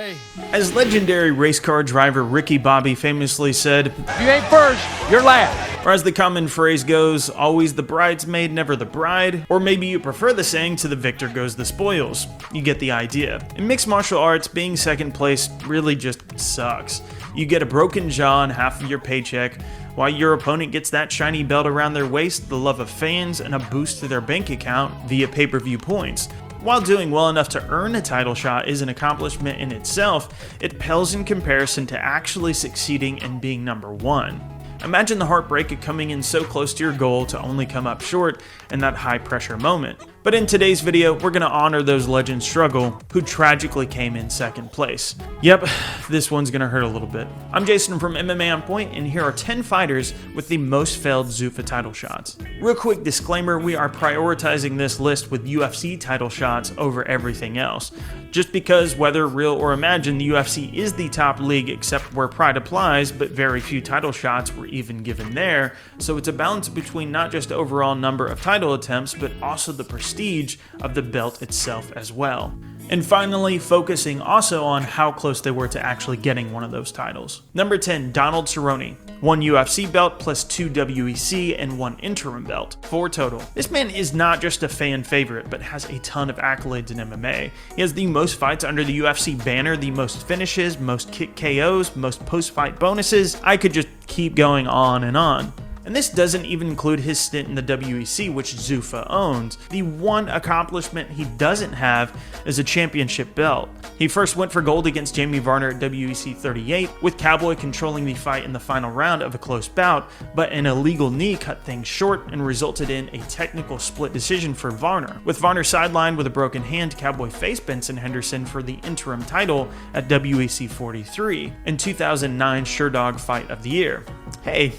Hey. As legendary race car driver Ricky Bobby famously said, "If you ain't first, you're last." Or as the common phrase goes, always the bridesmaid, never the bride. Or maybe you prefer the saying, to the victor goes the spoils. You get the idea. In mixed martial arts, being second place really just sucks. You get a broken jaw and half of your paycheck, while your opponent gets that shiny belt around their waist, the love of fans, and a boost to their bank account via pay-per-view points. While doing well enough to earn a title shot is an accomplishment in itself, it pales in comparison to actually succeeding and being number one. Imagine the heartbreak of coming in so close to your goal to only come up short in that high pressure moment. But in today's video, we're going to honor those legends struggle who tragically came in second place. Yep, this one's going to hurt a little bit. I'm Jason from MMA On Point, and here are 10 fighters with the most failed Zuffa title shots. Real quick disclaimer, we are prioritizing this list with UFC title shots over everything else. Just because, whether real or imagined, the UFC is the top league except where pride applies, but very few title shots were even given there, so it's a balance between not just overall number of title attempts, but also the prestige of the belt itself as well. And finally, focusing also on how close they were to actually getting one of those titles. Number 10, Donald Cerrone. 1 UFC belt plus 2 WEC and 1 interim belt. 4 total. This man is not just a fan favorite, but has a ton of accolades in MMA. He has the most fights under the UFC banner, the most finishes, most kick KOs, most post-fight bonuses. I could just keep going on and on. And this doesn't even include his stint in the WEC, which Zuffa owns. The one accomplishment he doesn't have is a championship belt. He first went for gold against Jamie Varner at WEC 38, with Cowboy controlling the fight in the final round of a close bout, but an illegal knee cut things short and resulted in a technical split decision for Varner. With Varner sidelined with a broken hand, Cowboy faced Benson Henderson for the interim title at WEC 43 in 2009 Sherdog Fight of the Year. Hey,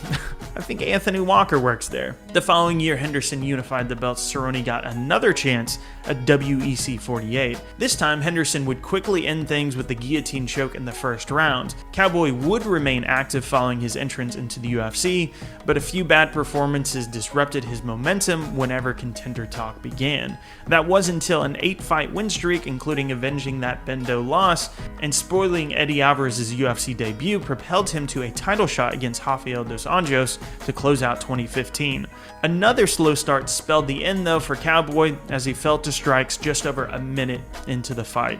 I think Anthony Walker works there. The following year, Henderson unified the belts. Cerrone got another chance at WEC 48. This time, Henderson would quickly end things with the guillotine choke in the first round. Cowboy would remain active following his entrance into the UFC, but a few bad performances disrupted his momentum whenever contender talk began. That was until an 8-fight win streak, including avenging that Bendo loss and spoiling Eddie Alvarez's UFC debut, propelled him to a title shot against Rafael dos Anjos to close out 2015. Another slow start spelled the end though for Cowboy, as he fell to strikes just over a minute into the fight.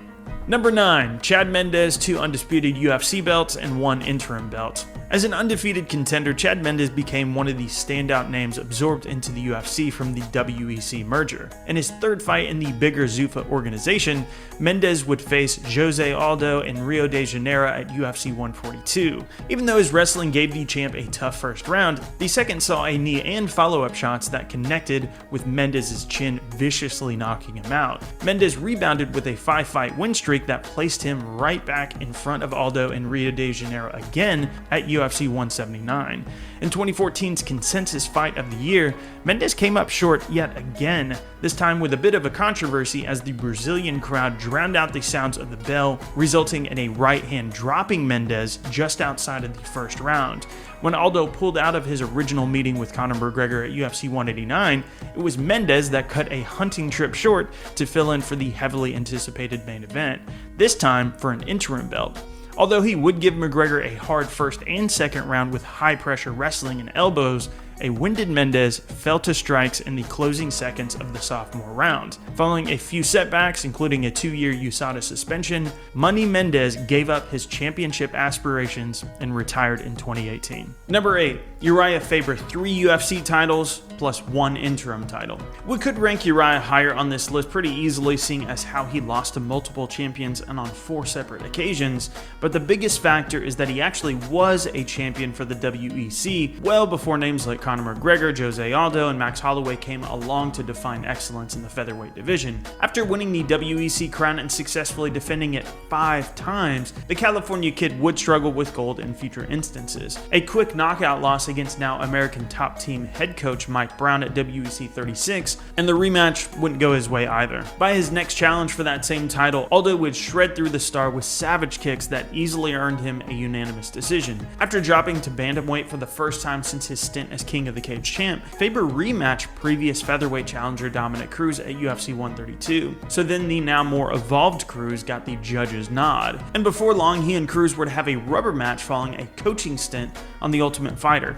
Number 9, Chad Mendes, 2 undisputed UFC belts and 1 interim belt. As an undefeated contender, Chad Mendes became one of the standout names absorbed into the UFC from the WEC merger. In his third fight in the bigger Zuffa organization, Mendes would face Jose Aldo in Rio de Janeiro at UFC 142. Even though his wrestling gave the champ a tough first round, the second saw a knee and follow-up shots that connected with Mendes' chin, viciously knocking him out. Mendes rebounded with a 5-fight win streak that placed him right back in front of Aldo in Rio de Janeiro again at UFC 179. In 2014's consensus fight of the year, Mendes came up short yet again, this time with a bit of a controversy as the Brazilian crowd drowned out the sounds of the bell, resulting in a right hand dropping Mendes just outside of the first round. When Aldo pulled out of his original meeting with Conor McGregor at UFC 189, it was Mendes that cut a hunting trip short to fill in for the heavily anticipated main event, this time for an interim belt. Although he would give McGregor a hard first and second round with high-pressure wrestling and elbows, a winded Mendes fell to strikes in the closing seconds of the sophomore round. Following a few setbacks, including a 2-year USADA suspension, Money Mendes gave up his championship aspirations and retired in 2018. Number 8, Uriah Faber, 3 UFC titles plus 1 interim title. We could rank Uriah higher on this list pretty easily, seeing as how he lost to multiple champions and on 4 separate occasions, but the biggest factor is that he actually was a champion for the WEC well before names like Conor McGregor, Jose Aldo, and Max Holloway came along to define excellence in the featherweight division. After winning the WEC crown and successfully defending it 5 times, the California kid would struggle with gold in future instances. A quick knockout loss against now American top team head coach Mike Brown at WEC 36, and the rematch wouldn't go his way either. By his next challenge for that same title, Aldo would shred through the star with savage kicks that easily earned him a unanimous decision. After dropping to bantamweight for the first time since his stint as King of the Cage champ, Faber rematched previous featherweight challenger Dominic Cruz at UFC 132. So then the now more evolved Cruz got the judge's nod. And before long, he and Cruz were to have a rubber match following a coaching stint on The Ultimate Fighter.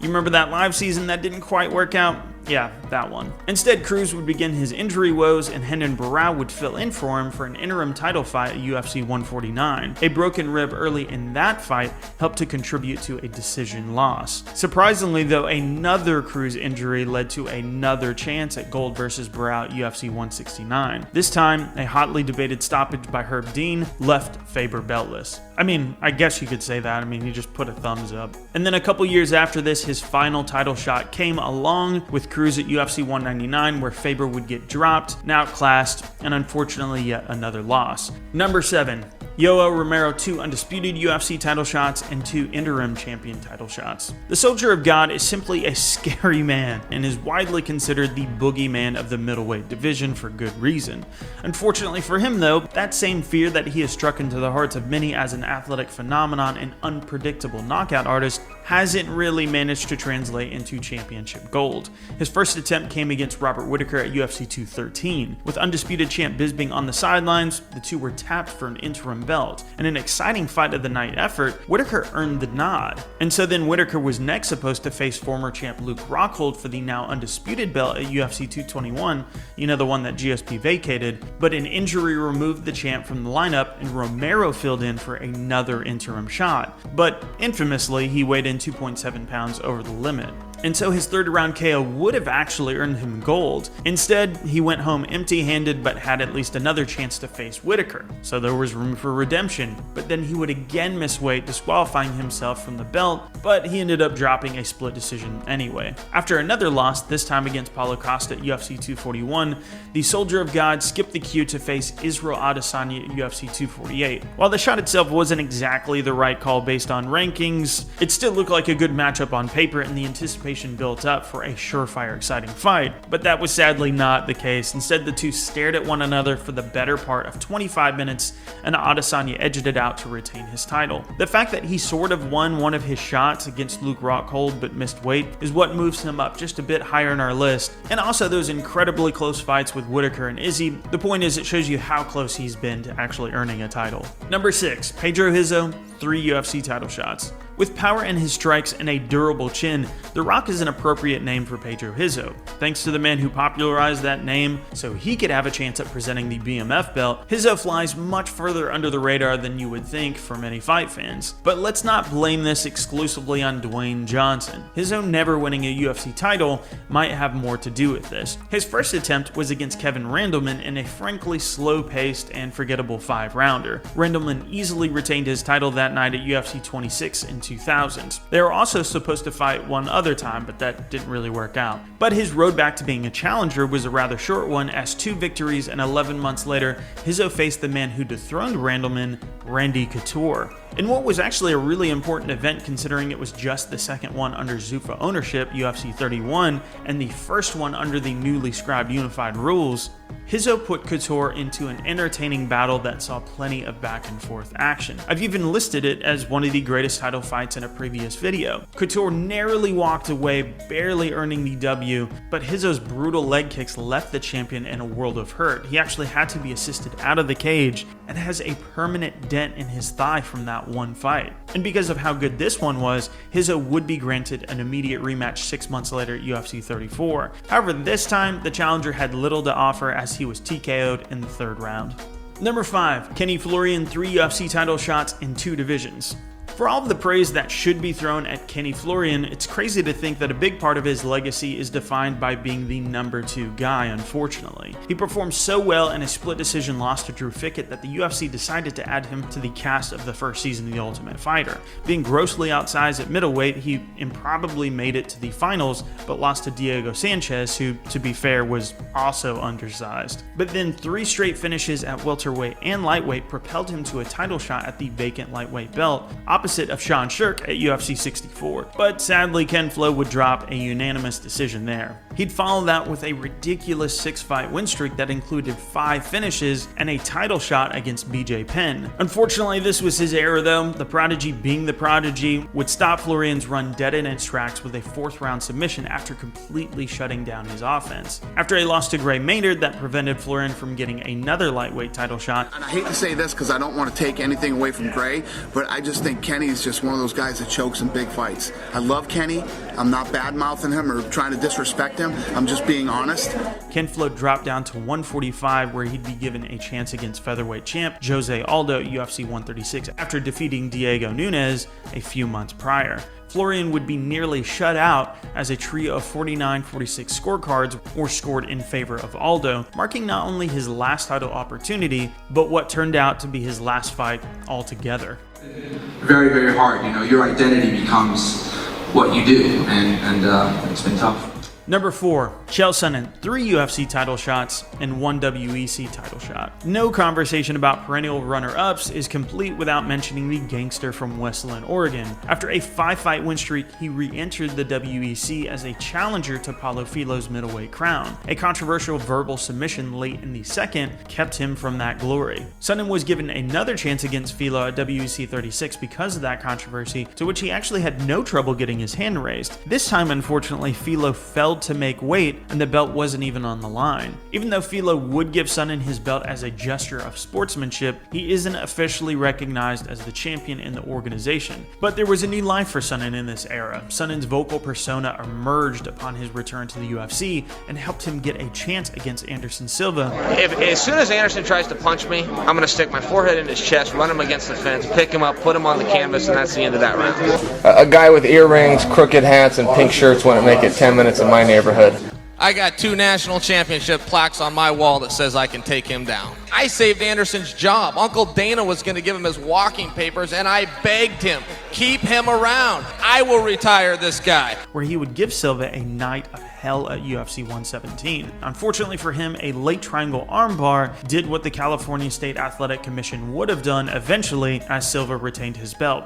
You remember that live season that didn't quite work out? Yeah, that one. Instead, Cruz would begin his injury woes and Hendon Barao would fill in for him for an interim title fight at UFC 149. A broken rib early in that fight helped to contribute to a decision loss. Surprisingly though, another Cruz injury led to another chance at gold versus Barao at UFC 169. This time, a hotly debated stoppage by Herb Dean left Faber beltless. I mean, I guess you could say that. I mean, he just put a thumbs up. And then a couple years after this, his final title shot came along with Cruz at UFC 199, where Faber would get dropped, outclassed, and unfortunately yet another loss. Number 7. Yoel Romero, 2 undisputed UFC title shots and 2 interim champion title shots. The Soldier of God is simply a scary man and is widely considered the boogeyman of the middleweight division for good reason. Unfortunately for him though, that same fear that he has struck into the hearts of many as an athletic phenomenon and unpredictable knockout artist hasn't really managed to translate into championship gold. His first attempt came against Robert Whittaker at UFC 213. With undisputed champ Bisping on the sidelines, the two were tapped for an interim belt. In an exciting fight of the night effort, Whittaker earned the nod. And so then Whittaker was next supposed to face former champ Luke Rockhold for the now undisputed belt at UFC 221, you know, the one that GSP vacated, but an injury removed the champ from the lineup and Romero filled in for another interim shot. But infamously, he weighed in 2.7 pounds over the limit. And so his third round KO would have actually earned him gold. Instead, he went home empty-handed but had at least another chance to face Whittaker, so there was room for redemption. But then he would again miss weight, disqualifying himself from the belt, but he ended up dropping a split decision anyway. After another loss, this time against Paulo Costa at UFC 241, the Soldier of God skipped the queue to face Israel Adesanya at UFC 248. While the shot itself wasn't exactly the right call based on rankings, it still looked like a good matchup on paper and the anticipation built up for a surefire exciting fight, but that was sadly not the case. Instead, the two stared at one another for the better part of 25 minutes and Adesanya edged it out to retain his title. The fact that he sort of won one of his shots against Luke Rockhold but missed weight is what moves him up just a bit higher in our list, and also those incredibly close fights with Whittaker and Izzy. The point is, it shows you how close he's been to actually earning a title. Number 6, Pedro Rizzo, 3 UFC title shots. With power in his strikes and a durable chin, The Rock is an appropriate name for Pedro Rizzo. Thanks to the man who popularized that name so he could have a chance at presenting the BMF belt, Rizzo flies much further under the radar than you would think for many fight fans. But let's not blame this exclusively on Dwayne Johnson. Rizzo never winning a UFC title might have more to do with this. His first attempt was against Kevin Randleman in a frankly slow-paced and forgettable 5-rounder. Randleman easily retained his title that night at UFC 26 in 2000s. They were also supposed to fight one other time, but that didn't really work out. But his road back to being a challenger was a rather short one, as 2 victories and 11 months later, Rizzo faced the man who dethroned Randleman, Randy Couture. In what was actually a really important event considering it was just the second one under Zuffa ownership, UFC 31, and the first one under the newly scribed unified rules, Rizzo put Couture into an entertaining battle that saw plenty of back and forth action. I've even listed it as one of the greatest title fights in a previous video. Couture narrowly walked away, barely earning the W, but Rizzo's brutal leg kicks left the champion in a world of hurt. He actually had to be assisted out of the cage and has a permanent dent in his thigh from that one fight. And because of how good this one was, Rizzo would be granted an immediate rematch 6 months later at UFC 34. However, this time, the challenger had little to offer as he was TKO'd in the 3rd round. Number 5, Kenny Florian, 3 UFC title shots in 2 divisions. For all of the praise that should be thrown at Kenny Florian, it's crazy to think that a big part of his legacy is defined by being the number 2 guy, unfortunately. He performed so well in a split decision loss to Drew Fickett that the UFC decided to add him to the cast of the first season of The Ultimate Fighter. Being grossly outsized at middleweight, he improbably made it to the finals, but lost to Diego Sanchez, who, to be fair, was also undersized. But then 3 straight finishes at welterweight and lightweight propelled him to a title shot at the vacant lightweight belt, opposite of Sean Shirk at UFC 64. But sadly, Ken Flo would drop a unanimous decision there. He'd follow that with a ridiculous 6-fight win streak that included 5 finishes and a title shot against BJ Penn. Unfortunately, this was his era though. The Prodigy, being the Prodigy, would stop Florian's run dead in its tracks with a 4th-round submission after completely shutting down his offense. After a loss to Gray Maynard that prevented Florian from getting another lightweight title shot. And I hate to say this because I don't want to take anything away from Gray, but I just think Kenny is just one of those guys that chokes in big fights. I love Kenny. I'm not bad-mouthing him or trying to disrespect him. I'm just being honest. Ken Flo dropped down to 145, where he'd be given a chance against featherweight champ Jose Aldo at UFC 136 after defeating Diego Nunes a few months prior. Florian would be nearly shut out as a trio of 49-46 scorecards were scored in favor of Aldo, marking not only his last title opportunity, but what turned out to be his last fight altogether. Very, very hard. You know, your identity becomes what you do, and it's been tough. Number 4, Chael Sonnen, 3 UFC title shots and 1 WEC title shot. No conversation about perennial runner-ups is complete without mentioning the gangster from Westland, Oregon. After a 5-fight win streak, he re-entered the WEC as a challenger to Paulo Filo's middleweight crown. A controversial verbal submission late in the second kept him from that glory. Sonnen was given another chance against Filo at WEC 36 because of that controversy, to which he actually had no trouble getting his hand raised. This time, unfortunately, Filo failed to make weight and the belt wasn't even on the line. Even though Filo would give Sonnen his belt as a gesture of sportsmanship, he isn't officially recognized as the champion in the organization. But there was a new life for Sonnen in this era. Sonnen's vocal persona emerged upon his return to the UFC and helped him get a chance against Anderson Silva. As soon as Anderson tries to punch me, I'm going to stick my forehead in his chest, run him against the fence, pick him up, put him on the canvas, and that's the end of that round. A guy with earrings, crooked hats, and pink shirts wouldn't make it 10 minutes in my neighborhood. I got 2 national championship plaques on my wall that says I can take him down. I saved Anderson's job. Uncle Dana was going to give him his walking papers, and I begged him, keep him around. I will retire this guy. Where he would give Silva a night of hell at UFC 117. Unfortunately for him, a late triangle armbar did what the California State Athletic Commission would have done eventually, as Silva retained his belt.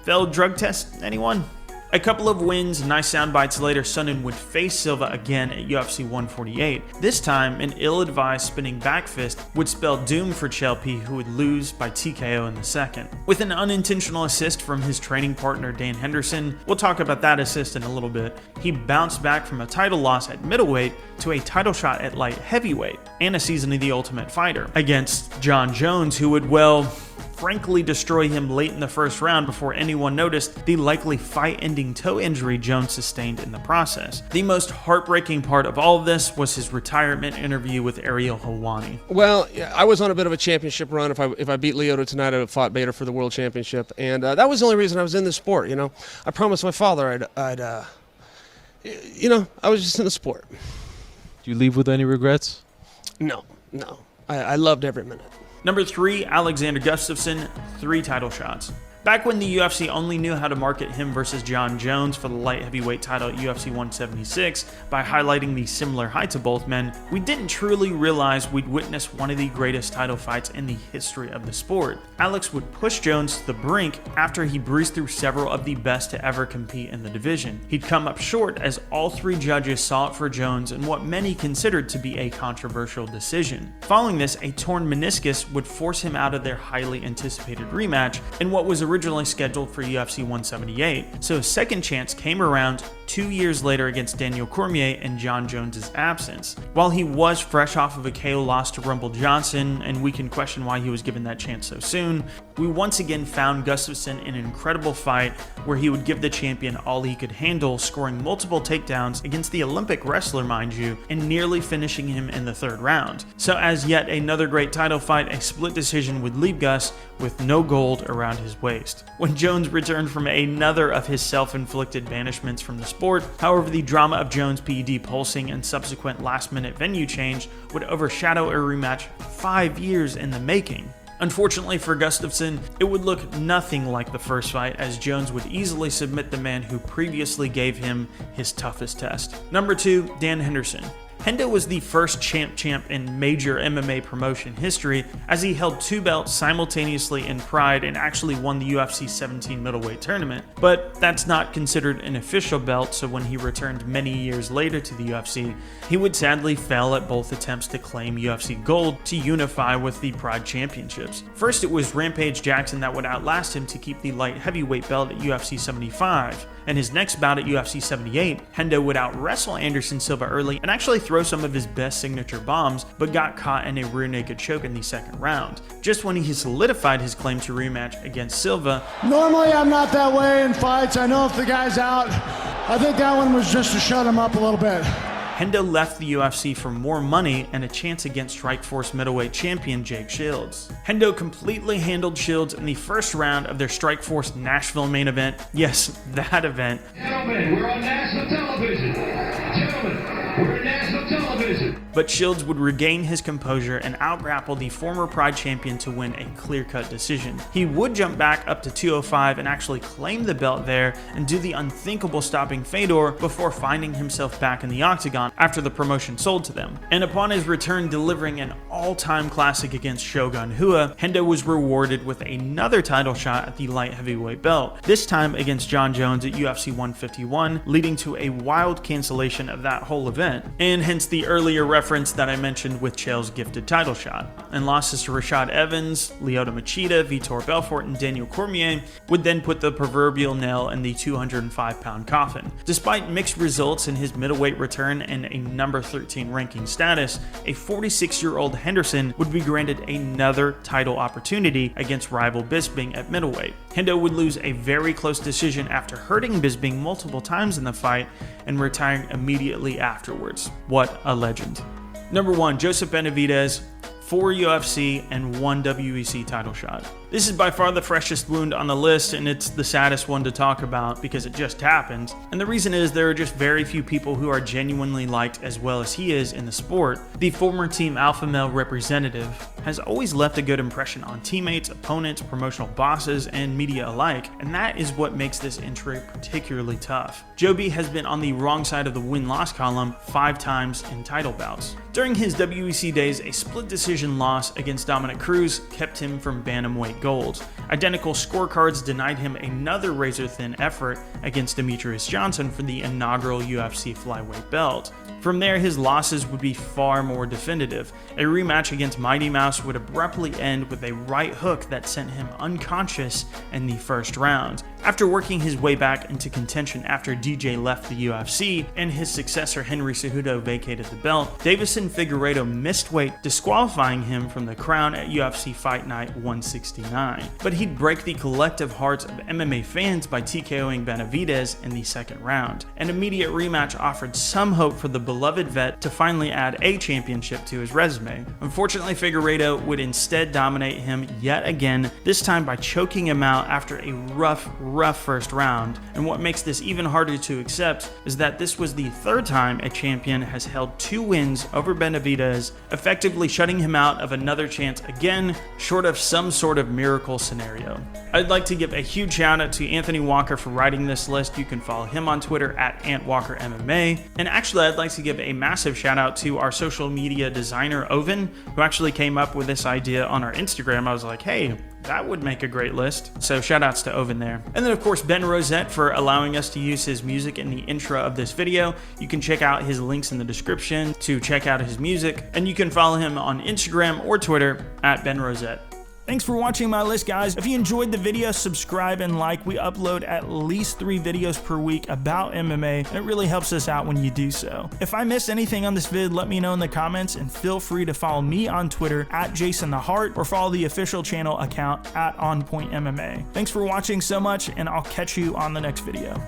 Failed drug test, anyone? A couple of wins, nice sound bites later, Sonnen would face Silva again at UFC 148. This time, an ill-advised spinning back fist would spell doom for Chael P, who would lose by TKO in the second. With an unintentional assist from his training partner Dan Henderson, we'll talk about that assist in a little bit, he bounced back from a title loss at middleweight to a title shot at light heavyweight, and a season of The Ultimate Fighter against John Jones, who would, well, frankly destroy him late in the first round before anyone noticed the likely fight-ending toe injury Jones sustained in the process. The most heartbreaking part of all of this was his retirement interview with Ariel Helwani. Well, I was on a bit of a championship run. If I beat Lyoto tonight, I would have fought Bader for the world championship, and that was the only reason I was in the sport. You know, I promised my father I was just in the sport. Do you leave with any regrets? No. I loved every minute. Number 3, Alexander Gustafsson, 3 title shots. Back when the UFC only knew how to market him versus John Jones for the light heavyweight title at UFC 176 by highlighting the similar heights of both men, we didn't truly realize we'd witness one of the greatest title fights in the history of the sport. Alex would push Jones to the brink after he breezed through several of the best to ever compete in the division. He'd come up short as all 3 judges saw it for Jones in what many considered to be a controversial decision. Following this, a torn meniscus would force him out of their highly anticipated rematch in what was originally scheduled for UFC 178, so a second chance came around 2 years later against Daniel Cormier in John Jones' absence. While he was fresh off of a KO loss to Rumble Johnson, and we can question why he was given that chance so soon, we once again found Gustafsson in an incredible fight where he would give the champion all he could handle, scoring multiple takedowns against the Olympic wrestler, mind you, and nearly finishing him in the 3rd round. So as yet another great title fight, a split decision would leave Gus with no gold around his waist. When Jones returned from another of his self-inflicted banishments from the sport, however, the drama of Jones' PED pulsing and subsequent last-minute venue change would overshadow a rematch 5 years in the making. Unfortunately for Gustafsson, it would look nothing like the first fight, as Jones would easily submit the man who previously gave him his toughest test. Number 2, Dan Henderson. Hendo was the first champ in major MMA promotion history, as he held 2 belts simultaneously in Pride and actually won the UFC 17 middleweight tournament. But that's not considered an official belt, so when he returned many years later to the UFC, he would sadly fail at both attempts to claim UFC gold to unify with the Pride championships. First, it was Rampage Jackson that would outlast him to keep the light heavyweight belt at UFC 75. And his next bout at UFC 78, Hendo would out-wrestle Anderson Silva early and actually throw some of his best signature bombs, but got caught in a rear naked choke in the second round. Just when he solidified his claim to rematch against Silva. Normally I'm not that way in fights. I know if the guy's out, I think that one was just to shut him up a little bit. Hendo left the UFC for more money and a chance against Strikeforce middleweight champion Jake Shields. Hendo completely handled Shields in the first round of their Strikeforce Nashville main event. Yes, that event. Gentlemen, we're on national television. Gentlemen, we're on national television. But Shields would regain his composure and out-grapple the former Pride champion to win a clear-cut decision. He would jump back up to 205 and actually claim the belt there and do the unthinkable stopping Fedor before finding himself back in the octagon after the promotion sold to them. And upon his return delivering an all-time classic against Shogun Rua, Hendo was rewarded with another title shot at the light heavyweight belt, this time against John Jones at UFC 151, leading to a wild cancellation of that whole event, and hence the earlier reference that I mentioned with Chael's gifted title shot. And losses to Rashad Evans, Lyoto Machida, Vitor Belfort, and Daniel Cormier would then put the proverbial nail in the 205-pound coffin. Despite mixed results in his middleweight return and a number 13 ranking status, a 46-year-old Henderson would be granted another title opportunity against rival Bisping at middleweight. Hendo would lose a very close decision after hurting Bisping multiple times in the fight and retiring immediately afterwards. What a legend. Number 1, Joseph Benavidez, 4 UFC and 1 WEC title shot. This is by far the freshest wound on the list, and it's the saddest one to talk about because it just happened. And the reason is there are just very few people who are genuinely liked as well as he is in the sport. The former Team Alpha Male representative has always left a good impression on teammates, opponents, promotional bosses, and media alike, and that is what makes this entry particularly tough. Joby has been on the wrong side of the win-loss column 5 times in title bouts. During his WEC days, a split decision loss against Dominic Cruz kept him from bantamweight gold. Identical scorecards denied him another razor-thin effort against Demetrius Johnson for the inaugural UFC flyweight belt. From there, his losses would be far more definitive. A rematch against Mighty Mouse would abruptly end with a right hook that sent him unconscious in the first round. After working his way back into contention after DJ left the UFC and his successor Henry Cejudo vacated the belt, Davison Figueiredo missed weight, disqualifying him from the crown at UFC Fight Night 169. But he'd break the collective hearts of MMA fans by TKOing Benavidez in the second round. An immediate rematch offered some hope for the beloved vet to finally add a championship to his resume. Unfortunately, Figueiredo would instead dominate him yet again, this time by choking him out after a rough first round. And what makes this even harder to accept is that this was the 3rd time a champion has held 2 wins over Benavidez, effectively shutting him out of another chance again, short of some sort of miracle scenario. I'd like to give a huge shout out to Anthony Walker for writing this list. You can follow him on Twitter at AntWalkerMMA. And actually, I'd like to give a massive shout out to our social media designer Oven, who actually came up with this idea on our Instagram. I was like, hey, that would make a great list. So shout outs to Oven there. And then of course Ben Rosette for allowing us to use his music in the intro of this video. You can check out his links in the description to check out his music, and you can follow him on Instagram or Twitter at Ben Rosette. Thanks for watching my list, guys. If you enjoyed the video, subscribe and like. We upload at least 3 videos per week about MMA, and it really helps us out when you do so. If I missed anything on this vid, let me know in the comments, and feel free to follow me on Twitter at JasonTheHeart, or follow the official channel account at On Point MMA. Thanks for watching so much, and I'll catch you on the next video.